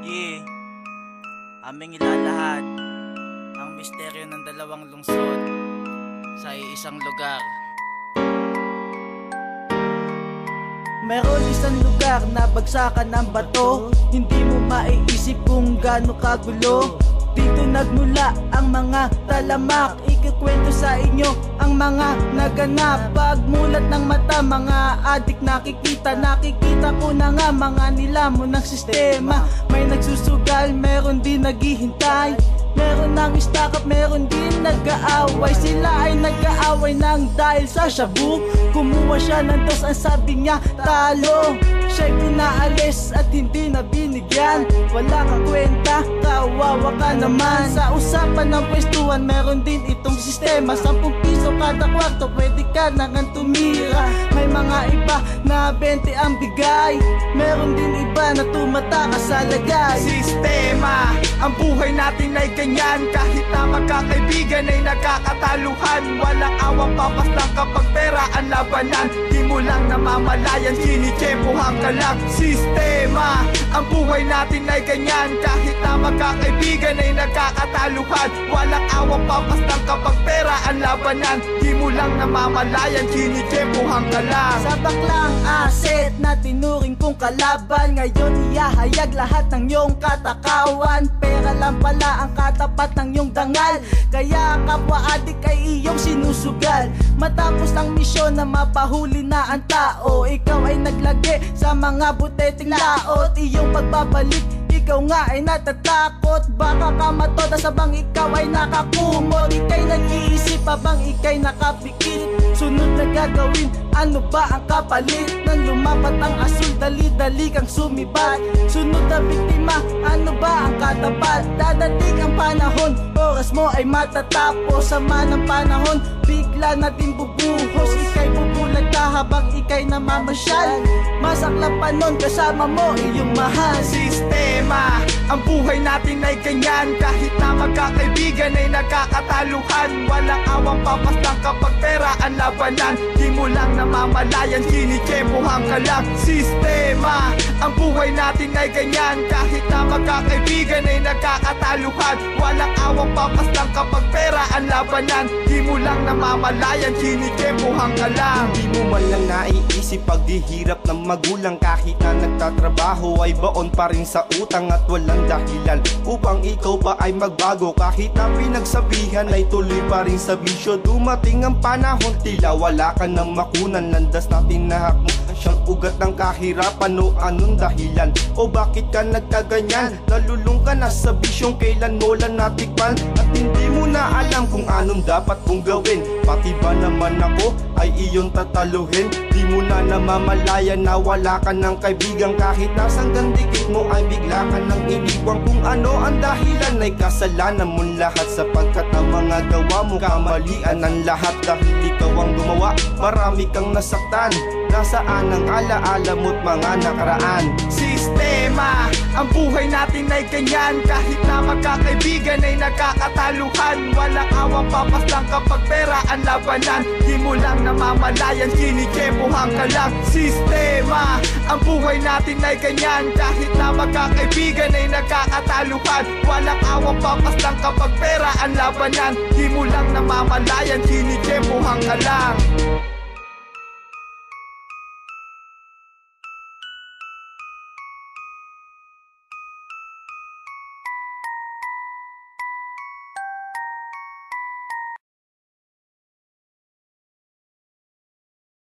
Yeah, aming ilalahad ang misteryo ng dalawang lungsod sa isang lugar. Meron isang lugar na bagsakan ng bato, hindi mo maiisip kung gaano kagulo. Dito nagmula ang mga talamak, ikikwento sa inyo ang mga naganap. Pagmulat ng mata, mga adik nakikita ko na nga mga nilamon ng sistema. May nagsusugal, meron din naghihintay, meron nang istakap, meron din nag-aaway. Sila ay nag-aaway ng dahil sa shabu. Kumuha siya ng dos, ang sabi niya talo. Siya'y pinaalis at hindi na binigyan. Wala kang kwenta, kawawa ka naman. Sa usapan ng pwestuhan, meron din itong sistema. 10 piso kada kwarto, pwede ka na nga tumira. May mga iba na 20 ang bigay, meron din iba na tumatakas sa lagay. Sistema, ang buhay natin ay ganyan. Kahit na magkakaibigan ay nagkakataluhan. Walang awang papas lang kapag pera ang labanan. Di mo lang namamalayan, sinikempohan ka lang. Sistema, ang buhay natin ay ganyan. Kahit na magkakaibigan ay nagkakataluhan. Walang awang papas lang kapag pera ang labanan. Di mo lang namamalayan, sinikempohan ka lang. Sa baklang asset na tinuring kong kalaban, ngayon ihahayag lahat ng iyong katakawan. Pera lang pala ang katapat ng iyong dangal, kaya kapwa adik ay iyong sinusugal. Matapos ang misyon na mapahuli na ang tao, ikaw ay naglagi sa mga buteteng laot. Iyong pagbabalik, ikaw nga ay natatakot. Baka ka matoda sabang ikaw ay nakakumot. Ika'y nag-iisip habang ika'y nakapikit. Sunod na gagawin, ano ba ang kapalit? Nang lumapat ang asul, dali-dali kang sumibat. Sunod na biktima, ano ba ang katapat? Dadating ang panahon, oras mo ay matatapos. Sama ng panahon, bigla natin bubuhos. Ika'y bubulag ka habang ika'y namamasyal. Masaklap pa nun, kasama mo iyong mahal. Sistema, ang buhay natin ay ganyan. Kahit na magkakaibigan ay nagkakataluhan. Walang awang papas lang kapag pera ang labanan. Di mo lang namamalayan, sinikempohan ka lang. Sistema, ang buhay natin ay ganyan. Kahit na magkakaibigan ay nagkakataluhan. Walang awang papas lang kapag pera ang labanan. Di mo lang namamalayan, sinikempohan ka lang. Di mo man lang naiisip paghihirap ng magulang. Kahit na nagtatrabaho ay baon pa rin sa utang at walang dahilan upang ikaw pa ay magbago. Kahit na pinagsabihan ay tuloy pa rin sa bisyo. Dumating ang panahon, tila wala ka ng makunan. Landas na tinahak mo siyang ugat ng kahirapan. O anong dahilan? O bakit ka nagkaganyan? Nalulung ka na sa bisyong kailan mo lang natikman. At hindi mo na alam kung anong dapat mong gawin. Pati ba naman ako ay iyong tataluhin? Di mo na namamalayan na wala ka ng kaibigan. Kahit nasang gandikit mo ay bigla ka nang iniwang. Kung ano ang dahilan ay kasalanan mo lahat. Sapagkat ang mga gawa mo kamalian ang lahat. Dahil ikaw ang gumawa, marami kang nasaktan. Nasaan ang alaala mo't mga nakaraan? Sistema, ang buhay natin ay ganyan. Kahit na magkakaibigan ay nagkakataluhan. Walang awang papas lang kapag pera ang labanan. Di mo lang namamalayan, sinikempohan ka lang. Sistema, ang buhay natin ay ganyan. Kahit na magkakaibigan ay nagkakataluhan. Walang awang papas lang kapag pera ang labanan. Di mo lang namamalayan, sinikempohan ka lang.